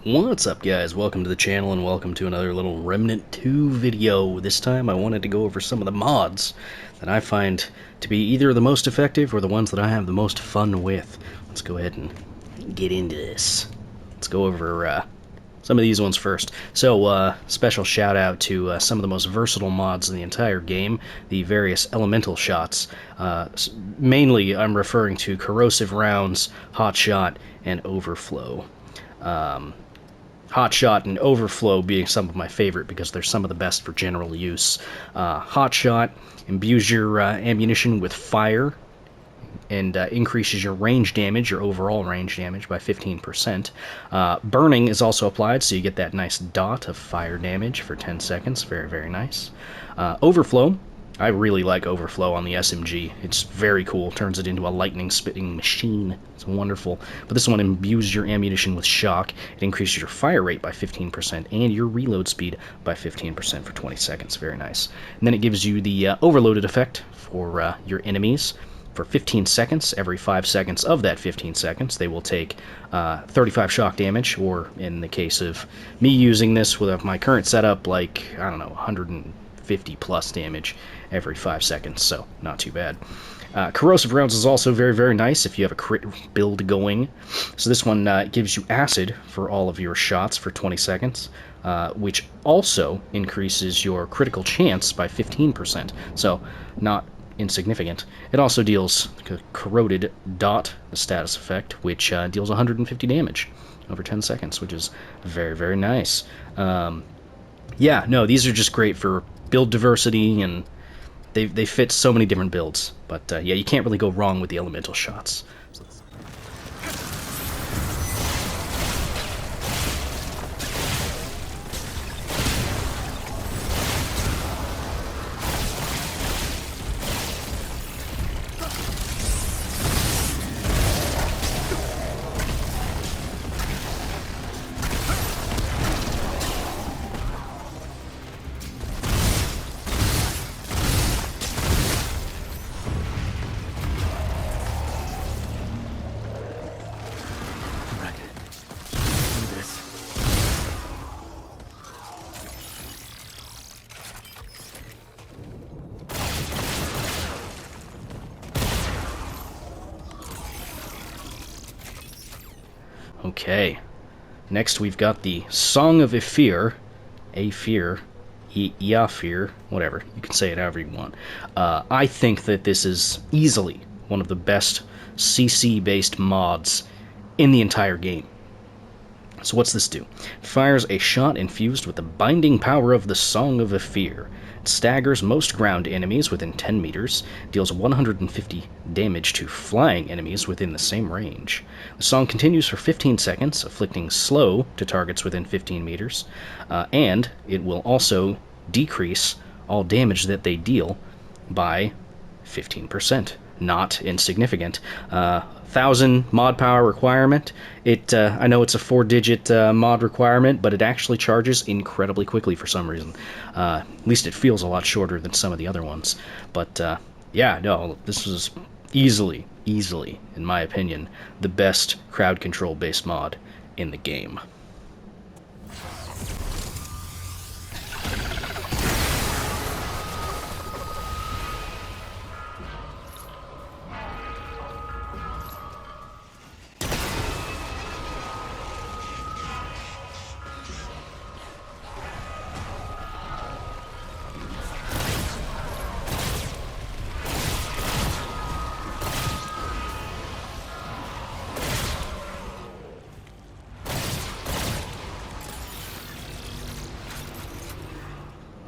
What's up, guys? Welcome to the channel and welcome to another little Remnant 2 video. This time I wanted to go over some of the mods that I find to be either the most effective or the ones that I have the most fun with. Let's go ahead and get into this. Let's go over some of these ones first. So, special shout out to some of the most versatile mods in the entire game, the various elemental shots. Mainly, I'm referring to corrosive rounds, hot shot, and overflow. Hot Shot and Overflow being some of my favorite because they're some of the best for general use. Hot Shot imbues your ammunition with fire and increases your range damage, your overall range damage, by 15%. Burning is also applied, so you get that nice dot of fire damage for 10 seconds. Very, very nice. Overflow. I really like Overflow on the SMG. It's very cool. Turns it into a lightning-spitting machine. It's wonderful. But this one imbues your ammunition with shock. It increases your fire rate by 15% and your reload speed by 15% for 20 seconds. Very nice. And then it gives you the overloaded effect for your enemies. For 15 seconds, every 5 seconds of that 15 seconds, they will take 35 shock damage, or in the case of me using this with my current setup, like, I don't know, 150 plus damage every 5 seconds, so not too bad. Corrosive rounds is also very, very nice if you have a crit build going. So this one gives you acid for all of your shots for 20 seconds, which also increases your critical chance by 15%, so not insignificant. It also deals corroded dot, the status effect, which deals 150 damage over 10 seconds, which is very, very nice. Yeah, no, these are just great for build diversity, and they fit so many different builds. But yeah, you can't really go wrong with the elemental shots. Okay, next we've got the Song of Aether, Iafir, whatever, you can say it however you want. I think that this is easily one of the best CC-based mods in the entire game. So what's this do? It fires a shot infused with the binding power of the Song of Aether. It staggers most ground enemies within 10 meters, deals 150 damage to flying enemies within the same range. The song continues for 15 seconds, afflicting slow to targets within 15 meters, and it will also decrease all damage that they deal by 15%. Not insignificant. 1,000 mod power requirement. I know it's a 4-digit mod requirement, but it actually charges incredibly quickly for some reason. At least it feels a lot shorter than some of the other ones. But yeah, no, this was easily, in my opinion, the best crowd control based mod in the game.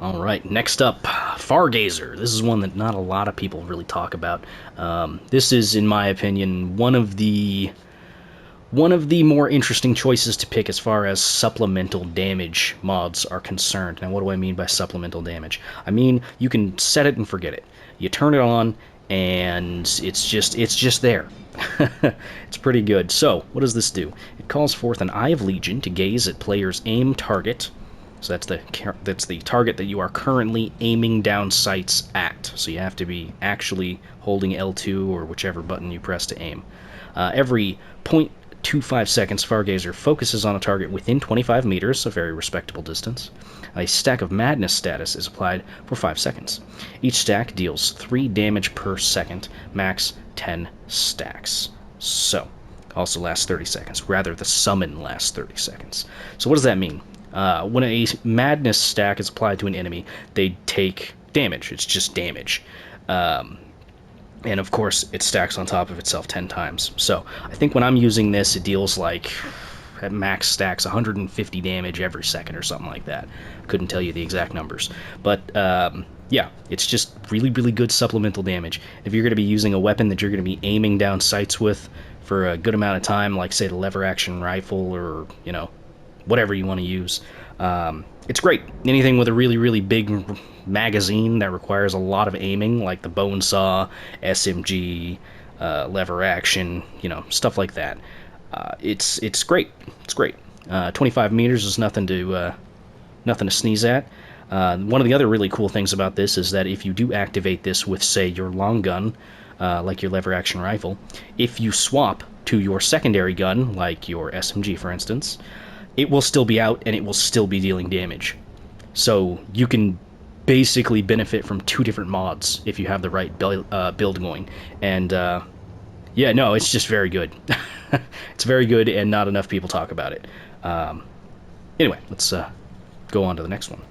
Alright, next up, Fargazer. This is one that not a lot of people really talk about. This is, in my opinion, one of the more interesting choices to pick as far as supplemental damage mods are concerned. Now, what do I mean by supplemental damage? I mean, you can set it and forget it. You turn it on, and it's just there. It's pretty good. So, what does this do? It calls forth an Eye of Legion to gaze at player's aim target. So that's the target that you are currently aiming down sights at. So you have to be actually holding L2 or whichever button you press to aim. Every 2 5-second Fargazer focuses on a target within 25 meters, a very respectable distance. A stack of Madness status is applied for 5 seconds. Each stack deals 3 damage per second, max 10 stacks. So, also lasts 30 seconds. Rather, the summon lasts 30 seconds. So what does that mean? When a Madness stack is applied to an enemy, they take damage. It's just damage. And of course, it stacks on top of itself 10 times. So I think when I'm using this, it deals like, at max stacks, 150 damage every second or something like that. Couldn't tell you the exact numbers. But yeah, it's just really, really good supplemental damage. If you're going to be using a weapon that you're going to be aiming down sights with for a good amount of time, like say the lever action rifle or, you know, whatever you want to use, it's great. Anything with a really, really big magazine that requires a lot of aiming, like the bone saw, SMG, lever action, you know, stuff like that. It's great. It's great. 25 meters is nothing to sneeze at. One of the other really cool things about this is that if you do activate this with, say, your long gun, like your lever action rifle, if you swap to your secondary gun, like your SMG, for instance, it will still be out and it will still be dealing damage. So you can basically benefit from 2 different mods if you have the right build going. And yeah, no, it's just very good. It's very good, and not enough people talk about it. Anyway, let's go on to the next one.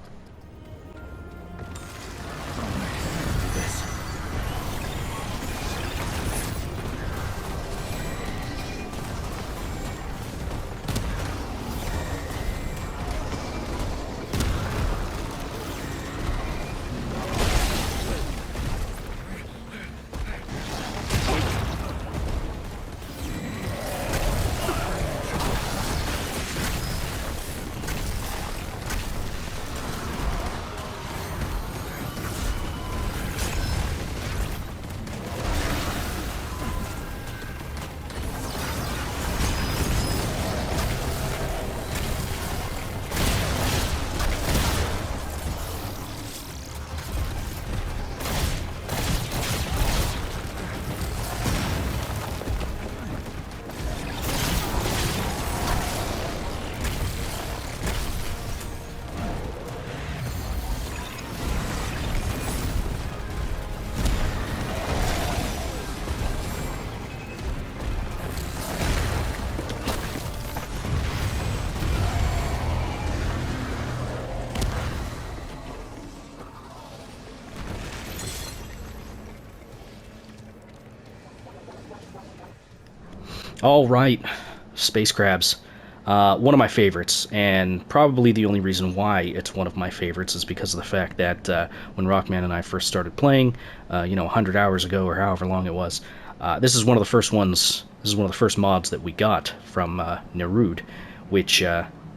All right, space crabs. One of my favorites, and probably the only reason why it's one of my favorites is because of the fact that when Rockman and I first started playing, 100 hours ago or however long it was, this is one of the first ones. This is one of the first mods that we got from Nerud, which.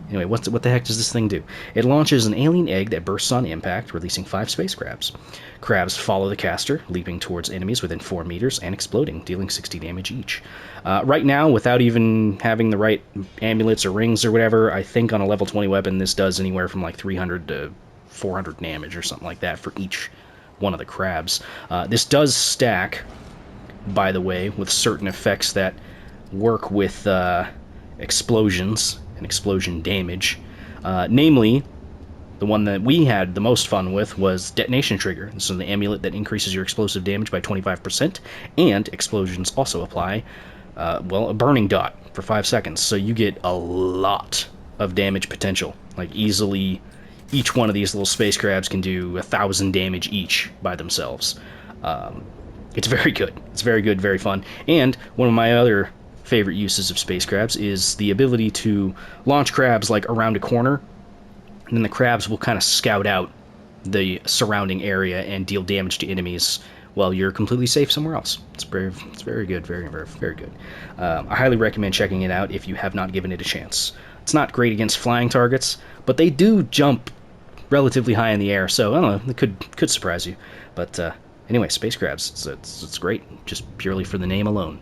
Anyway, what the heck does this thing do? It launches an alien egg that bursts on impact, releasing 5 space crabs. Crabs follow the caster, leaping towards enemies within 4 meters and exploding, dealing 60 damage each. Right now, without even having the right amulets or rings or whatever, I think on a level 20 weapon this does anywhere from like 300 to 400 damage or something like that for each one of the crabs. This does stack, by the way, with certain effects that work with explosions and explosion damage. Namely, the one that we had the most fun with was Detonation Trigger. This is the amulet that increases your explosive damage by 25%, and explosions also apply, a burning dot for 5 seconds, so you get a lot of damage potential. Like, easily, each one of these little space crabs can do 1,000 damage each by themselves. It's very good. It's very good, very fun. And one of my other favorite uses of space crabs is the ability to launch crabs like around a corner, and then the crabs will kind of scout out the surrounding area and deal damage to enemies while you're completely safe somewhere else. It's very good, very, very, very good. I highly recommend checking it out if you have not given it a chance. It's not great against flying targets, but they do jump relatively high in the air, so I don't know, it could surprise you. But anyway, space crabs, it's great, just purely for the name alone.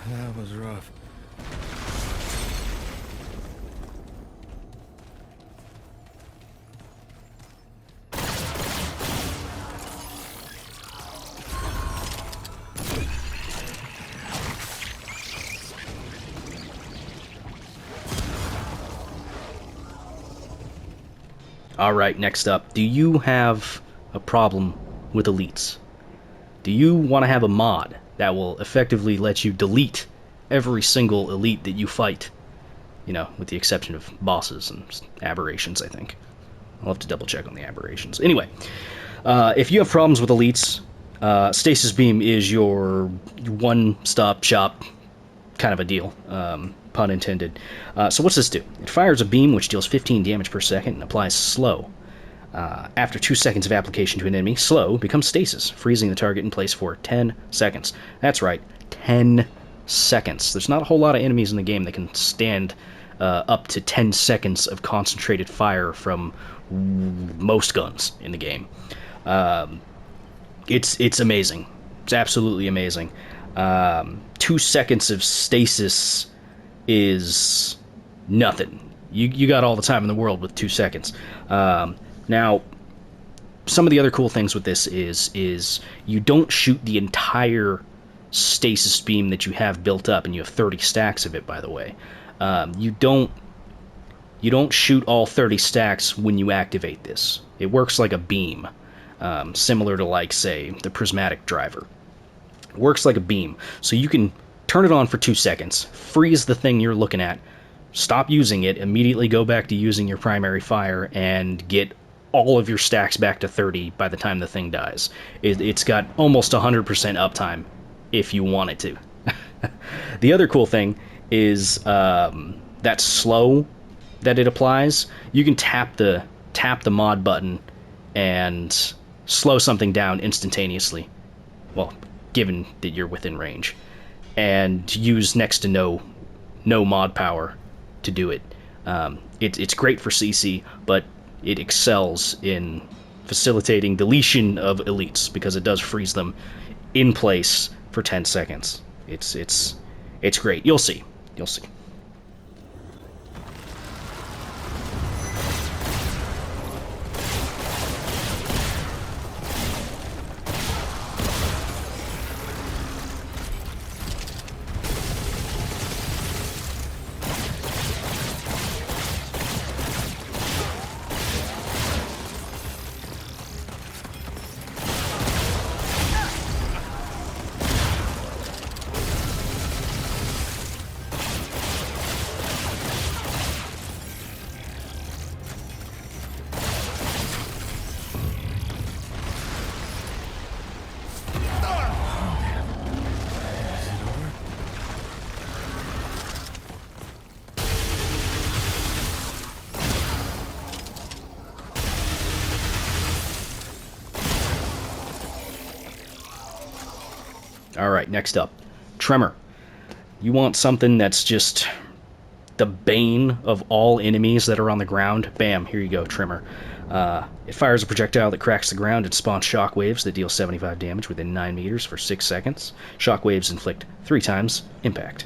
That was rough. Alright, next up. Do you have a problem with elites? Do you want to have a mod that will effectively let you delete every single elite that you fight? You know, with the exception of bosses and aberrations, I think. I'll have to double check on the aberrations. Anyway, if you have problems with elites, Stasis Beam is your one-stop shop kind of a deal, pun intended. So what's this do? It fires a beam which deals 15 damage per second and applies slow. After 2 seconds of application to an enemy, slow becomes stasis, freezing the target in place for 10 seconds. That's right, 10 seconds. There's not a whole lot of enemies in the game that can stand up to 10 seconds of concentrated fire from most guns in the game. It's amazing. It's absolutely amazing. 2 seconds of stasis is nothing. You got all the time in the world with 2 seconds. Now, some of the other cool things with this is you don't shoot the entire stasis beam that you have built up, and you have 30 stacks of it, by the way. You don't shoot all 30 stacks when you activate this. It works like a beam, similar to, like, say, the prismatic driver. It works like a beam, so you can turn it on for 2 seconds, freeze the thing you're looking at, stop using it, immediately go back to using your primary fire, and get all of your stacks back to 30 by the time the thing dies. It's got almost 100% uptime if you want it to. The other cool thing is that slow that it applies. You can tap the mod button and slow something down instantaneously. Well, given that you're within range, and use next to no mod power to do it. It's great for CC, but it excels in facilitating deletion of elites because it does freeze them in place for 10 seconds. It's great. You'll see. Alright, next up. Tremor. You want something that's just the bane of all enemies that are on the ground? Bam, here you go, Tremor. It fires a projectile that cracks the ground and spawns shockwaves that deal 75 damage within 9 meters for 6 seconds. Shockwaves inflict 3 times impact.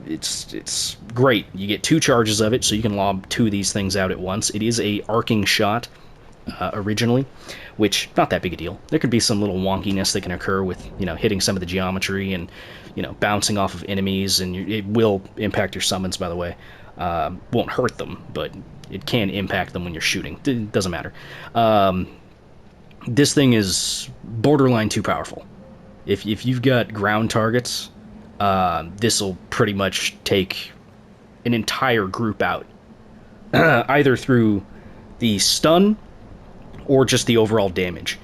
It's great. You get 2 charges of it, so you can lob 2 of these things out at once. It is a arcing shot, originally, which, not that big a deal. There could be some little wonkiness that can occur with, hitting some of the geometry and, bouncing off of enemies, and it will impact your summons, by the way. Won't hurt them, but it can impact them when you're shooting. It doesn't matter. This thing is borderline too powerful. If you've got ground targets, this will pretty much take an entire group out, either through the stun or just the overall damage.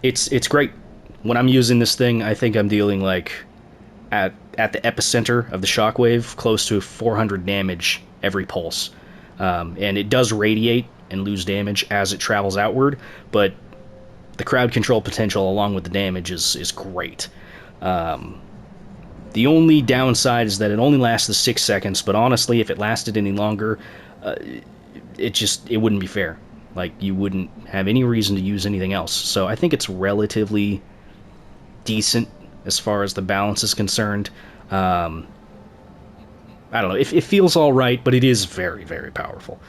It's great. When I'm using this thing, I think I'm dealing like at the epicenter of the shockwave, close to 400 damage every pulse. And it does radiate and lose damage as it travels outward, but the crowd control potential along with the damage is great. The only downside is that it only lasts the 6 seconds, but honestly, if it lasted any longer, it wouldn't be fair. Like, you wouldn't have any reason to use anything else. So I think it's relatively decent as far as the balance is concerned. I don't know. It feels all right, but it is very, very powerful.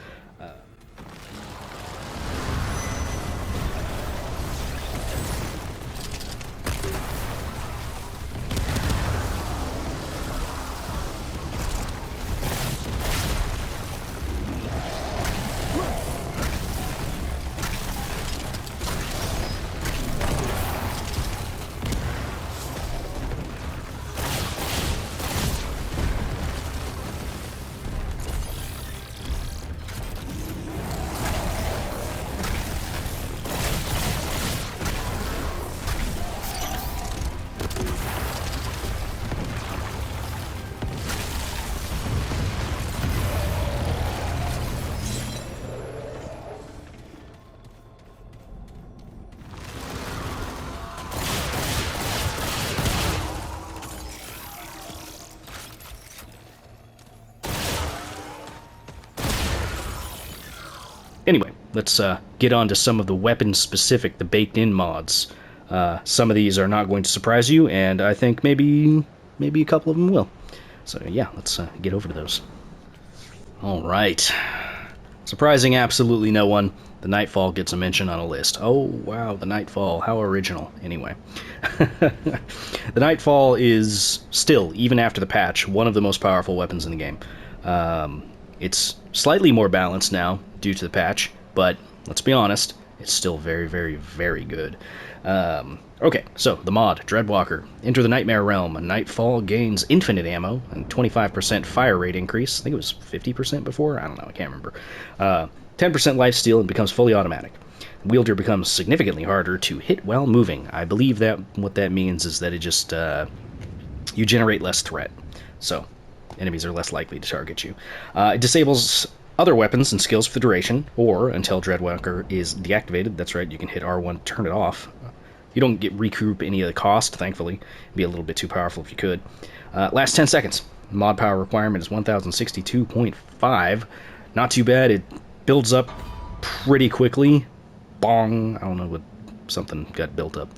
Anyway, let's get on to some of the weapon-specific, the baked-in mods. Some of these are not going to surprise you, and I think maybe a couple of them will. So yeah, let's get over to those. All right. Surprising absolutely no one, the Nightfall gets a mention on a list. Oh, wow, the Nightfall. How original. Anyway. The Nightfall is still, even after the patch, one of the most powerful weapons in the game. It's slightly more balanced now due to the patch, but let's be honest, it's still very, very, very good. Okay, so the mod, Dreadwalker. Enter the Nightmare Realm. Nightfall gains infinite ammo and 25% fire rate increase. I think it was 50% before? I don't know, I can't remember. 10% lifesteal and becomes fully automatic. Wielder becomes significantly harder to hit while moving. I believe that what that means is that it just, you generate less threat. So, enemies are less likely to target you. It disables other weapons and skills for the duration, or until Dreadwalker is deactivated. That's right, you can hit R1 to turn it off. You don't get recoup any of the cost, thankfully. It'd be a little bit too powerful if you could. Last 10 seconds. Mod power requirement is 1062.5. Not too bad. It builds up pretty quickly. Bong. I don't know what something got built up.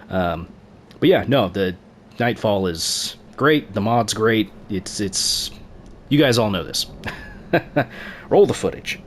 But yeah, no, the Nightfall is great. The mod's great. It's you guys all know this. Roll the footage.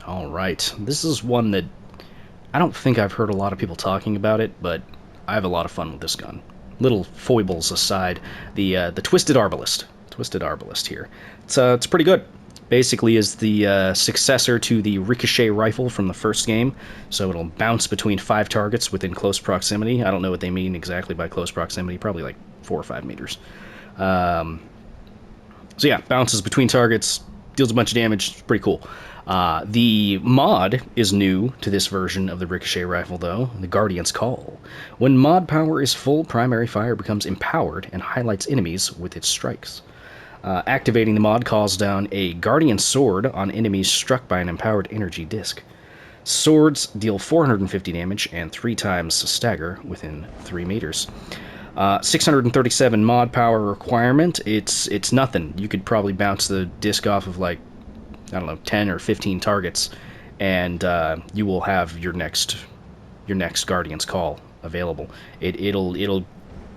Alright, this is one that I don't think I've heard a lot of people talking about it, but I have a lot of fun with this gun. Little foibles aside, the Twisted Arbalist. Twisted Arbalist here. It's pretty good. Basically is the successor to the ricochet rifle from the first game, so it'll bounce between 5 targets within close proximity. I don't know what they mean exactly by close proximity, probably like 4 or 5 meters. So yeah, bounces between targets, deals a bunch of damage, it's pretty cool. The mod is new to this version of the ricochet rifle, though, the Guardian's Call. When mod power is full, primary fire becomes empowered and highlights enemies with its strikes. Activating the mod calls down a Guardian Sword on enemies struck by an empowered energy disc. Swords deal 450 damage and 3 times stagger within 3 meters. 637 mod power requirement. It's nothing. You could probably bounce the disc off of like, I don't know, 10 or 15 targets, and you will have your next Guardian's Call available. It'll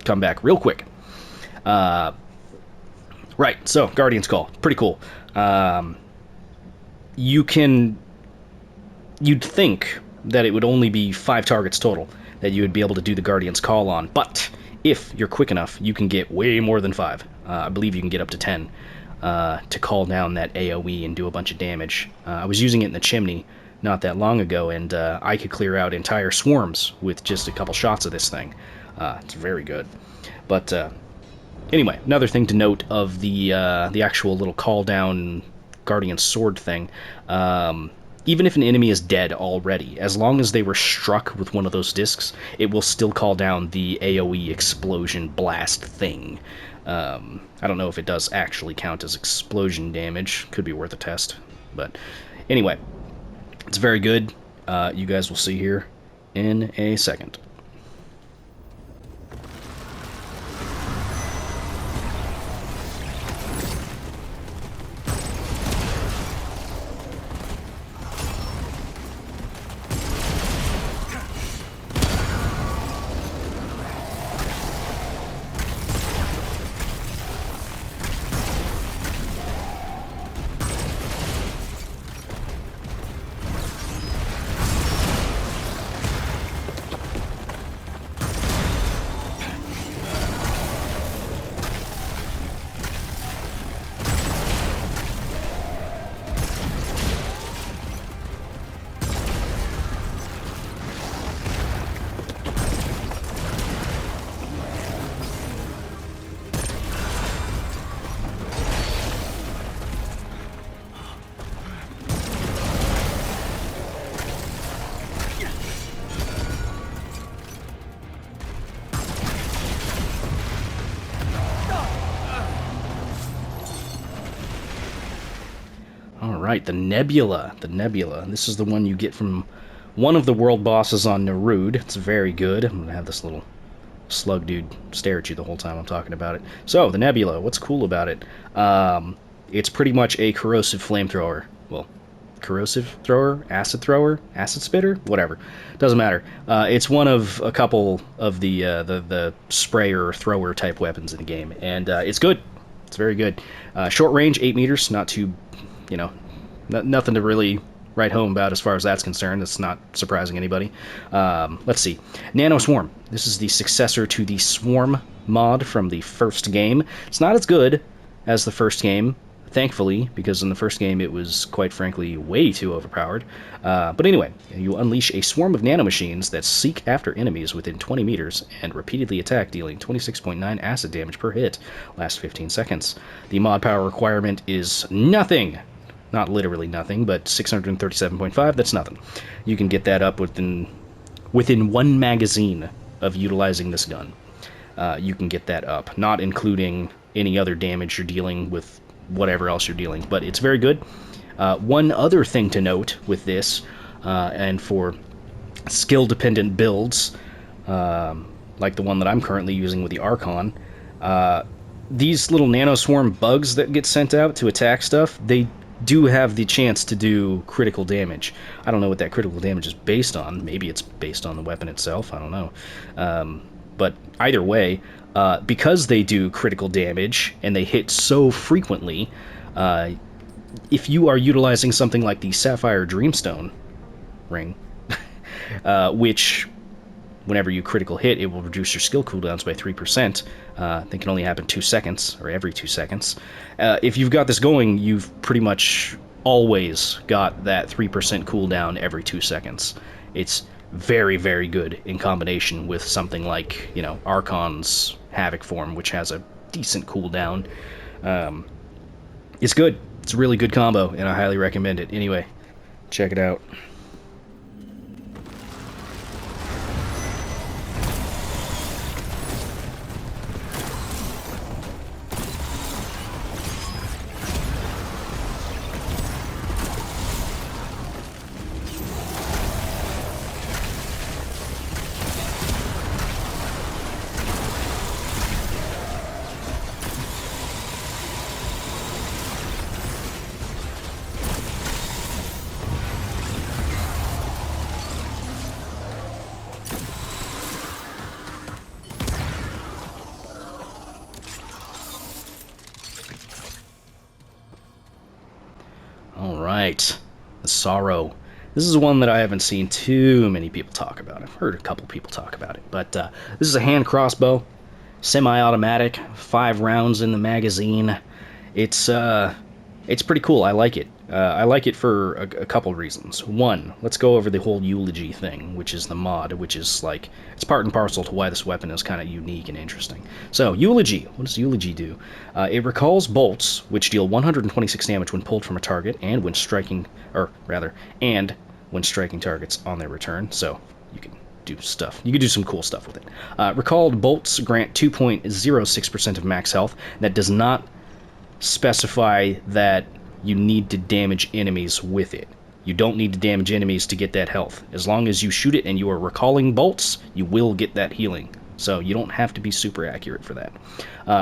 come back real quick. Right, so Guardian's Call, pretty cool. you can... You'd think that it would only be 5 targets total that you would be able to do the Guardian's Call on, but if you're quick enough, you can get way more than 5. I believe you can get up to 10 to call down that AoE and do a bunch of damage. I was using it in the chimney not that long ago, and I could clear out entire swarms with just a couple shots of this thing. It's very good. But anyway, another thing to note of the actual little call down Guardian Sword thing. Even if an enemy is dead already, as long as they were struck with one of those discs, it will still call down the AoE explosion blast thing. I don't know if it does actually count as explosion damage. Could be worth a test. But anyway, it's very good. You guys will see here in a second. Alright, the Nebula. The Nebula. This is the one you get from one of the world bosses on Nerud. It's very good. I'm going to have this little slug dude stare at you the whole time I'm talking about it. So, the Nebula. What's cool about it? It's pretty much a corrosive flamethrower. Well, corrosive thrower? Acid spitter? Whatever. Doesn't matter. It's one of a couple of the sprayer thrower type weapons in the game. And it's good. It's very good. Short range, 8 meters. Not too... nothing to really write home about as far as that's concerned. That's not surprising anybody. Let's see. Nano Swarm. This is the successor to the Swarm mod from the first game. It's not as good as the first game, thankfully, because in the first game it was, quite frankly, way too overpowered. But anyway, you unleash a swarm of nanomachines that seek after enemies within 20 meters and repeatedly attack, dealing 26.9 acid damage per hit. Last 15 seconds. The mod power requirement is nothing. Not literally nothing, but 637.5, that's nothing. You can get that up within one magazine of utilizing this gun. You can get that up, not including any other damage you're dealing with, whatever else you're dealing, but it's very good. One other thing to note with this, and for skill-dependent builds, like the one that I'm currently using with the Archon, these little nanoswarm bugs that get sent out to attack stuff, they do have the chance to do critical damage. I don't know what that critical damage is based on. Maybe it's based on the weapon itself. I don't know. But either way, because they do critical damage and they hit so frequently, if you are utilizing something like the Sapphire Dreamstone ring, which whenever you critical hit, it will reduce your skill cooldowns by 3%. They can only happen 2 seconds, or every 2 seconds. If you've got this going, you've pretty much always got that 3% cooldown every 2 seconds. It's very, very good in combination with something like, Archon's Havoc form, which has a decent cooldown. It's good. It's a really good combo, and I highly recommend it. Anyway, check it out. right, the Sorrow. This is one that I haven't seen too many people talk about. I've heard a couple people talk about it, but this is a hand crossbow, semi-automatic, 5 rounds in the magazine. It's pretty cool. I like it. I like it for a couple reasons. One, let's go over the whole eulogy thing, which is the mod, which is like, it's part and parcel to why this weapon is kind of unique and interesting. So, eulogy. What does eulogy do? It recalls bolts, which deal 126 damage when pulled from a target, and when striking, and when striking targets on their return. So, you can do stuff. You can do some cool stuff with it. Recalled bolts grant 2.06% of max health. That does not specify that you need to damage enemies with it. You don't need to damage enemies to get that health. As long as you shoot it and you are recalling bolts, you will get that healing. So you don't have to be super accurate for that.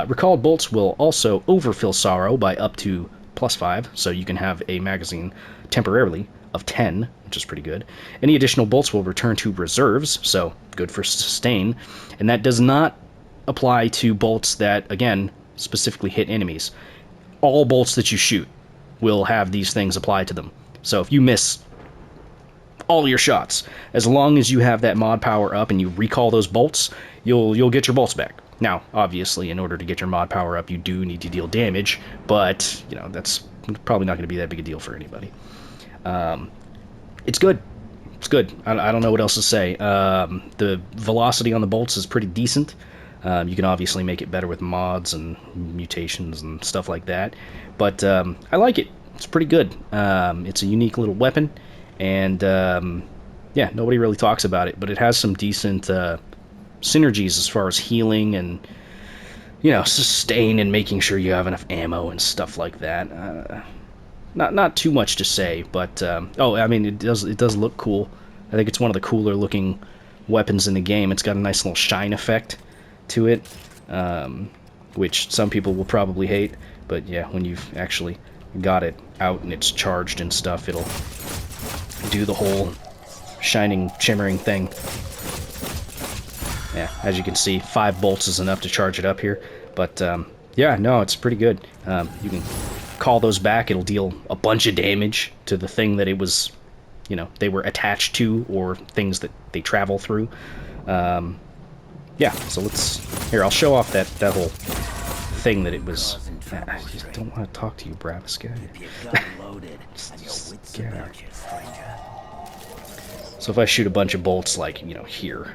Recalled bolts will also overfill Sorrow by up to +5, so you can have a magazine temporarily of 10, which is pretty good. Any additional bolts will return to reserves, so good for sustain. And that does not apply to bolts that, again, specifically hit enemies. All bolts that you shoot will have these things applied to them. So if you miss all your shots, as long as you have that mod power up and you recall those bolts, you'll get your bolts back. Now, obviously, in order to get your mod power up, you do need to deal damage, but you know that's probably not going to be that big a deal for anybody. It's good. It's good. I don't know what else to say. The velocity on the bolts is pretty decent. You can obviously make it better with mods and mutations and stuff like that. But I like it. It's pretty good. It's a unique little weapon. And yeah, nobody really talks about it. But it has some decent synergies as far as healing and, you know, sustain and making sure you have enough ammo and stuff like that. Not too much to say. But, oh, I mean, it does look cool. I think it's one of the cooler looking weapons in the game. It's got a nice little shine effect to it, which some people will probably hate, but yeah, when you've actually got it out and it's charged and stuff, it'll do the whole shining, shimmering thing. Yeah, as you can see, 5 bolts is enough to charge it up here, but yeah, no, it's pretty good. You can call those back, it'll deal a bunch of damage to the thing that it was, you know, they were attached to, or things that they travel through. Yeah, so here, I'll show off that whole thing that it was. I just don't want to talk to you, Bravis guy. So if I shoot a bunch of bolts, like, you know, here,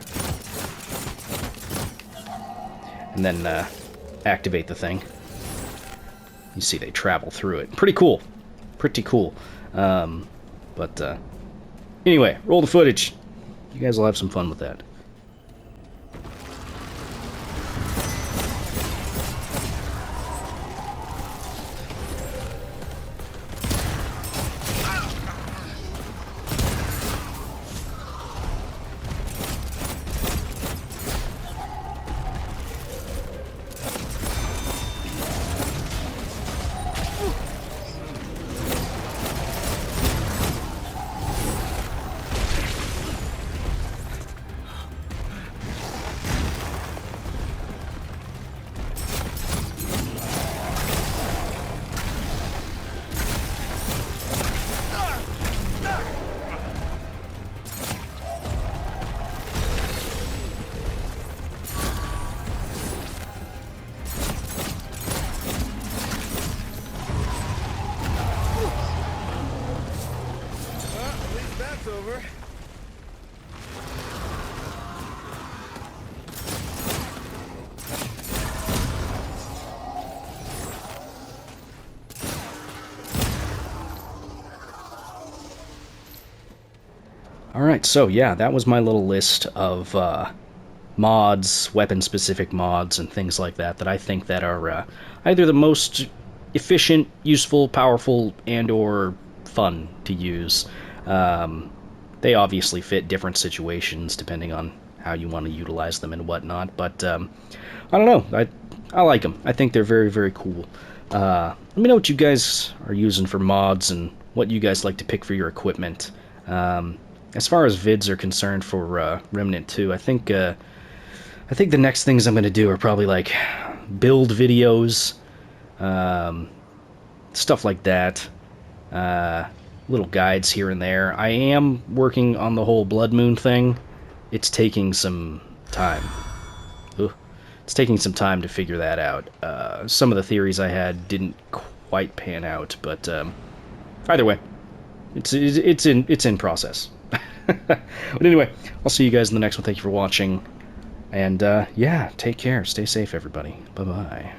and then activate the thing, you see they travel through it. Pretty cool. Pretty cool. But anyway, roll the footage. You guys will have some fun with that. Over. Alright, so yeah, that was my little list of mods, weapon-specific mods, and things like that I think that are either the most efficient, useful, powerful, and or fun to use. They obviously fit different situations depending on how you want to utilize them and whatnot, but I don't know. I like them. I think they're very, very cool. Let me know what you guys are using for mods and what you guys like to pick for your equipment. As far as vids are concerned for Remnant II, I think the next things I'm going to do are probably like build videos, stuff like that. little guides here and there. I am working on the whole blood moon thing. It's taking some time. Ugh. It's taking some time to figure that out. Some of the theories I had didn't quite pan out, but either way, it's in process. But anyway, I'll see you guys in the next one. Thank you for watching, and yeah, take care. Stay safe, everybody. Bye bye.